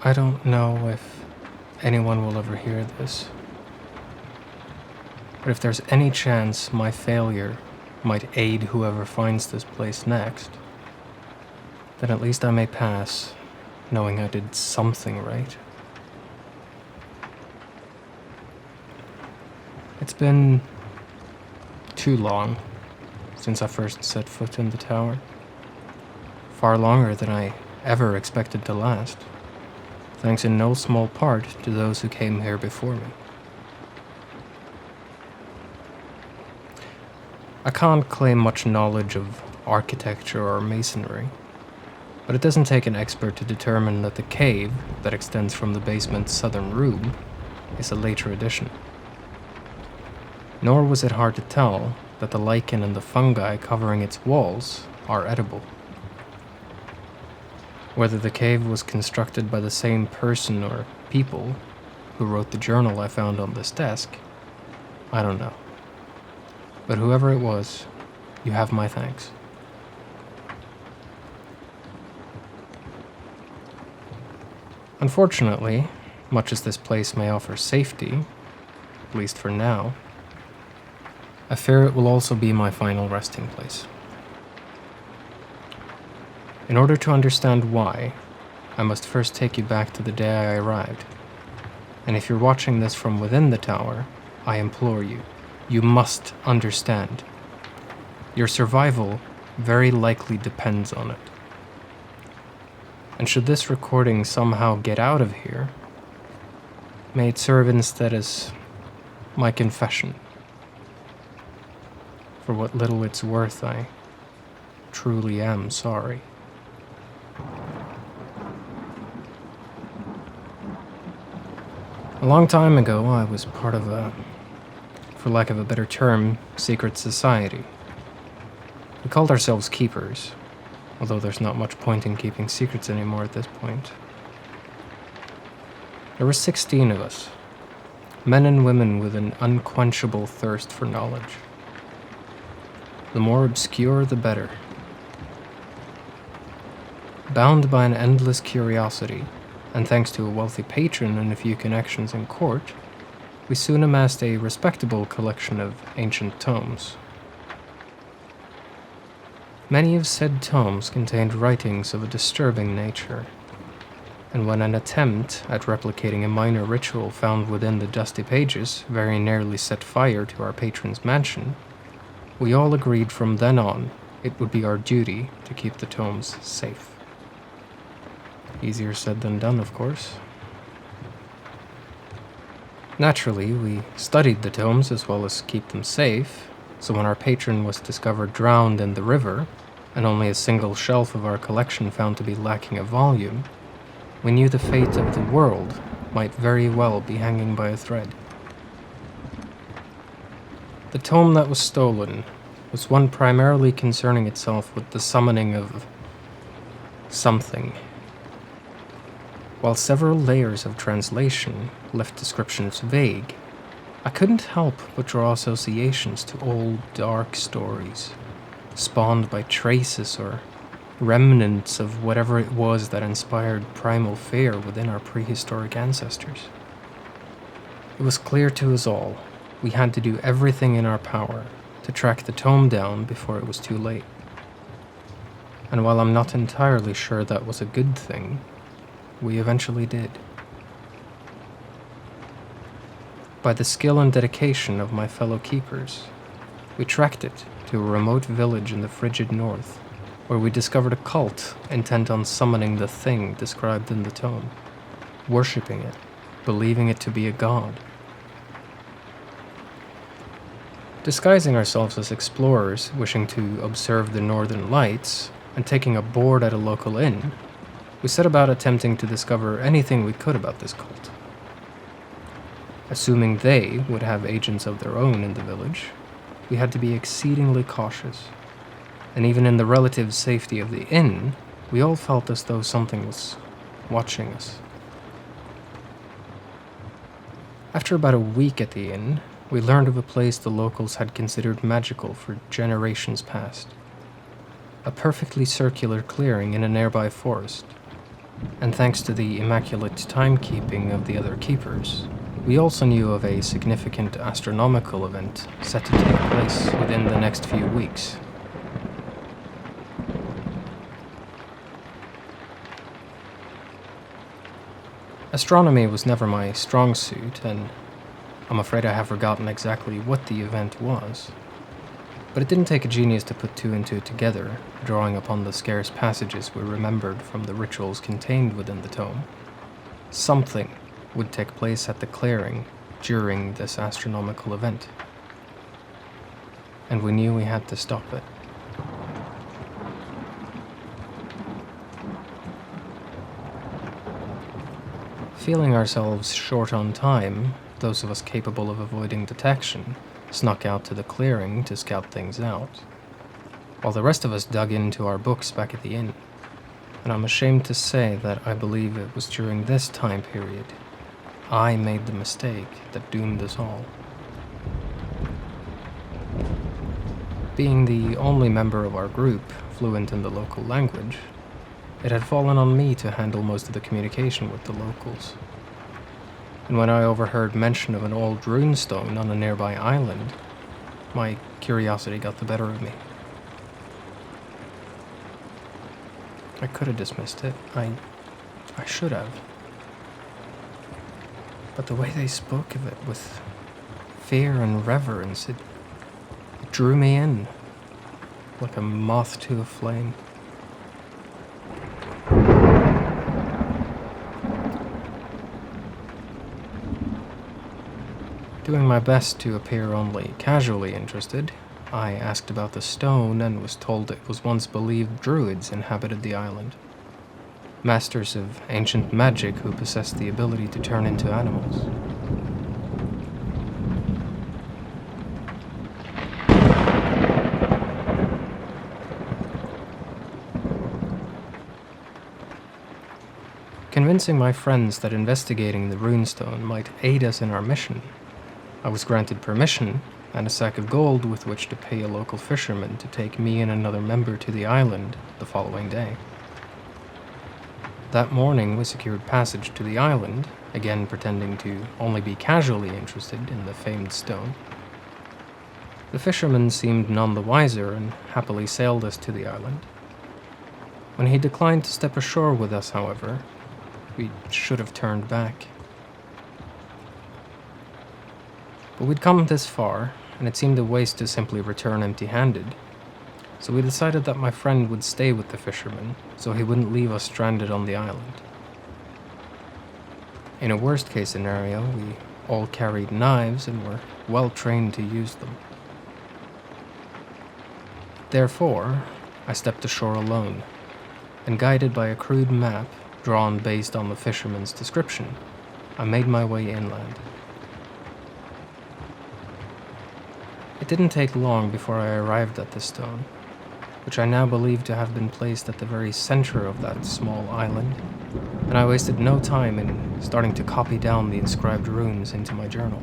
I don't know if anyone will ever hear this, but if there's any chance my failure might aid whoever finds this place next, then at least I may pass, knowing I did something right. It's been too long since I first set foot in the tower. Far longer than I ever expected to last, thanks in no small part to those who came here before me. I can't claim much knowledge of architecture or masonry, but it doesn't take an expert to determine that the cave that extends from the basement's southern room is a later addition. Nor was it hard to tell that the lichen and the fungi covering its walls are edible. Whether the cave was constructed by the same person or people who wrote the journal I found on this desk, I don't know. But whoever it was, you have my thanks. Unfortunately, much as this place may offer safety, at least for now, I fear it will also be my final resting place. In order to understand why, I must first take you back to the day I arrived. And if you're watching this from within the tower, I implore you, you must understand. Your survival very likely depends on it. And should this recording somehow get out of here, may it serve instead as my confession. For what little it's worth, I truly am sorry. A long time ago, I was part of a, for lack of a better term, secret society. We called ourselves Keepers, although there's not much point in keeping secrets anymore at this point. There were 16 of us, men and women with an unquenchable thirst for knowledge. The more obscure, the better. Bound by an endless curiosity, and thanks to a wealthy patron and a few connections in court, we soon amassed a respectable collection of ancient tomes. Many of said tomes contained writings of a disturbing nature, and when an attempt at replicating a minor ritual found within the dusty pages very nearly set fire to our patron's mansion, we all agreed from then on it would be our duty to keep the tomes safe. Easier said than done, of course. Naturally, we studied the tomes as well as keep them safe, so when our patron was discovered drowned in the river, and only a single shelf of our collection found to be lacking a volume, we knew the fate of the world might very well be hanging by a thread. The tome that was stolen was one primarily concerning itself with the summoning of something. While several layers of translation left descriptions vague, I couldn't help but draw associations to old dark stories, spawned by traces or remnants of whatever it was that inspired primal fear within our prehistoric ancestors. It was clear to us all we had to do everything in our power to track the tome down before it was too late. And while I'm not entirely sure that was a good thing, we eventually did. By the skill and dedication of my fellow keepers, we tracked it to a remote village in the frigid north, where we discovered a cult intent on summoning the thing described in the tome, worshipping it, believing it to be a god. Disguising ourselves as explorers wishing to observe the northern lights, and taking a board at a local inn, we set about attempting to discover anything we could about this cult. Assuming they would have agents of their own in the village, we had to be exceedingly cautious, and even in the relative safety of the inn, we all felt as though something was watching us. After about a week at the inn, we learned of a place the locals had considered magical for generations past. A perfectly circular clearing in a nearby forest, And thanks to the immaculate timekeeping of the other keepers, we also knew of a significant astronomical event set to take place within the next few weeks. Astronomy was never my strong suit, and I'm afraid I have forgotten exactly what the event was. But it didn't take a genius to put two and two together, drawing upon the scarce passages we remembered from the rituals contained within the tome. Something would take place at the clearing during this astronomical event, and we knew we had to stop it. Feeling ourselves short on time, those of us capable of avoiding detection snuck out to the clearing to scout things out, while the rest of us dug into our books back at the inn. And I'm ashamed to say that I believe it was during this time period I made the mistake that doomed us all. Being the only member of our group fluent in the local language, it had fallen on me to handle most of the communication with the locals. And when I overheard mention of an old runestone on a nearby island, my curiosity got the better of me. I could have dismissed it. I should have. But the way they spoke of it with fear and reverence, it drew me in, like a moth to a flame. Doing my best to appear only casually interested, I asked about the stone and was told it was once believed druids inhabited the island. Masters of ancient magic who possessed the ability to turn into animals. Convincing my friends that investigating the runestone might aid us in our mission, I was granted permission and a sack of gold with which to pay a local fisherman to take me and another member to the island the following day. That morning we secured passage to the island, again pretending to only be casually interested in the famed stone. The fisherman seemed none the wiser and happily sailed us to the island. When he declined to step ashore with us, however, we should have turned back. But we'd come this far, and it seemed a waste to simply return empty-handed, so we decided that my friend would stay with the fisherman, so he wouldn't leave us stranded on the island. In a worst-case scenario, we all carried knives and were well trained to use them. Therefore, I stepped ashore alone, and guided by a crude map drawn based on the fisherman's description, I made my way inland. It didn't take long before I arrived at the stone, which I now believe to have been placed at the very center of that small island, and I wasted no time in starting to copy down the inscribed runes into my journal.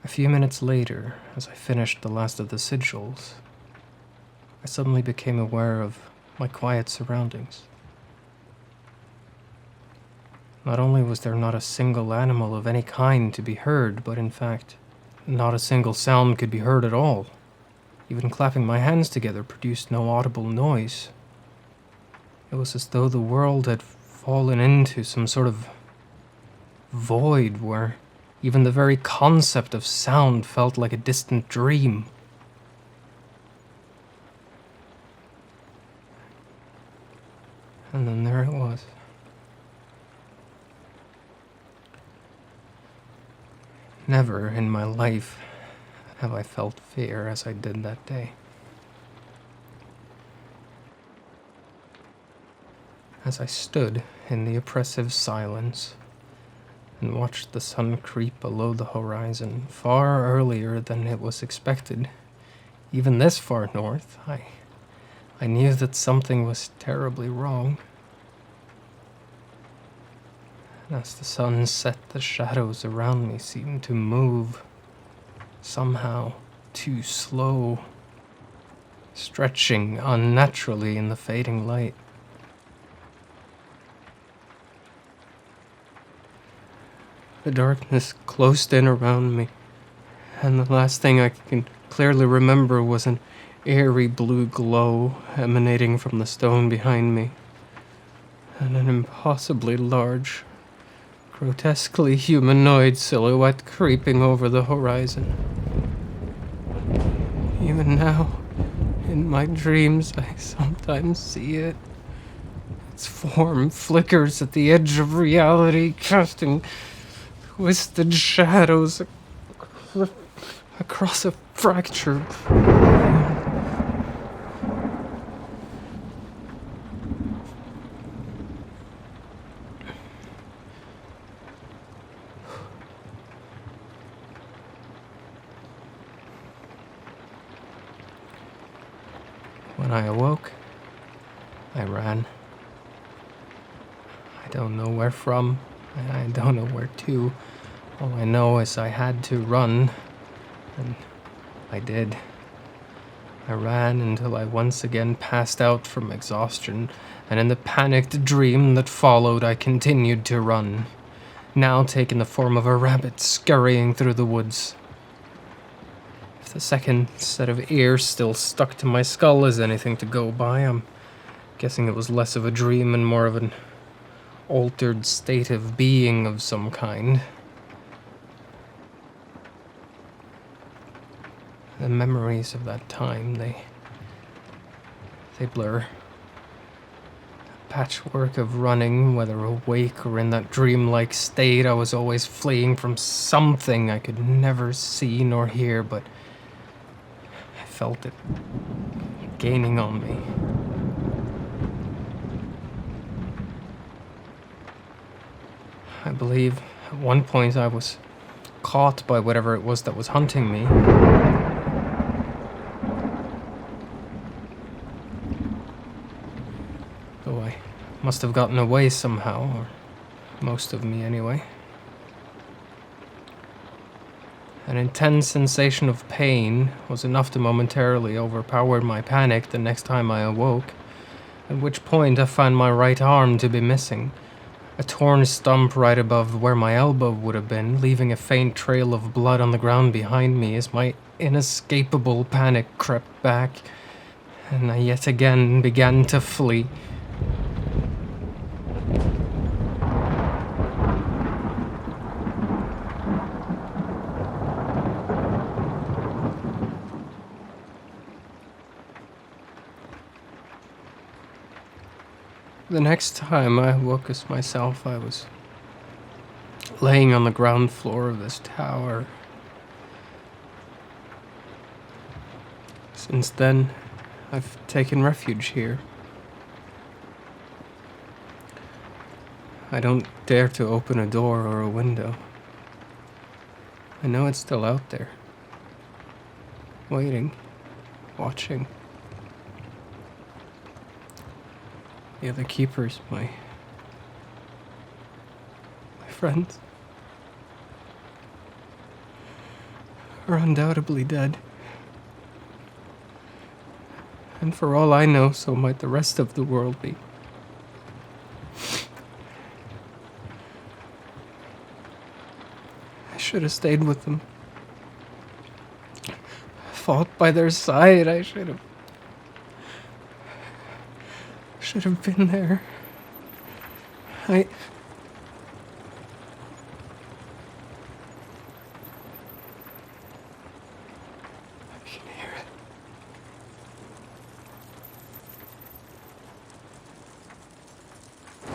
A few minutes later, as I finished the last of the sigils, I suddenly became aware of my quiet surroundings. Not only was there not a single animal of any kind to be heard, but in fact, not a single sound could be heard at all. Even clapping my hands together produced no audible noise. It was as though the world had fallen into some sort of void where even the very concept of sound felt like a distant dream. And then there it was. Never in my life have I felt fear as I did that day. As I stood in the oppressive silence and watched the sun creep below the horizon far earlier than it was expected, even this far north, I knew that something was terribly wrong. And as the sun set, the shadows around me seemed to move, somehow too slow, stretching unnaturally in the fading light. The darkness closed in around me, and the last thing I can clearly remember was an eerie blue glow emanating from the stone behind me, and an impossibly large, grotesquely humanoid silhouette creeping over the horizon. Even now, in my dreams, I sometimes see it. Its form flickers at the edge of reality, casting twisted shadows across a fractured. When I awoke, I ran. I don't know where from, and I don't know where to. All I know is I had to run, and I did. I ran until I once again passed out from exhaustion, and in the panicked dream that followed, I continued to run, now taking the form of a rabbit scurrying through the woods. If the second set of ears still stuck to my skull as anything to go by, I'm guessing it was less of a dream and more of an altered state of being of some kind. The memories of that time, they blur. A patchwork of running, whether awake or in that dreamlike state, I was always fleeing from something I could never see nor hear, but I felt it gaining on me. I believe at one point I was caught by whatever it was that was hunting me. Though I must have gotten away somehow, or most of me anyway. An intense sensation of pain was enough to momentarily overpower my panic the next time I awoke, at which point I found my right arm to be missing, a torn stump right above where my elbow would have been, leaving a faint trail of blood on the ground behind me as my inescapable panic crept back, and I yet again began to flee. The next time I woke as myself, I was laying on the ground floor of this tower. Since then, I've taken refuge here. I don't dare to open a door or a window. I know it's still out there, waiting, watching. The other keepers, my friends, are undoubtedly dead. And for all I know, so might the rest of the world be. I should have stayed with them. Fought by their side. I should have been there.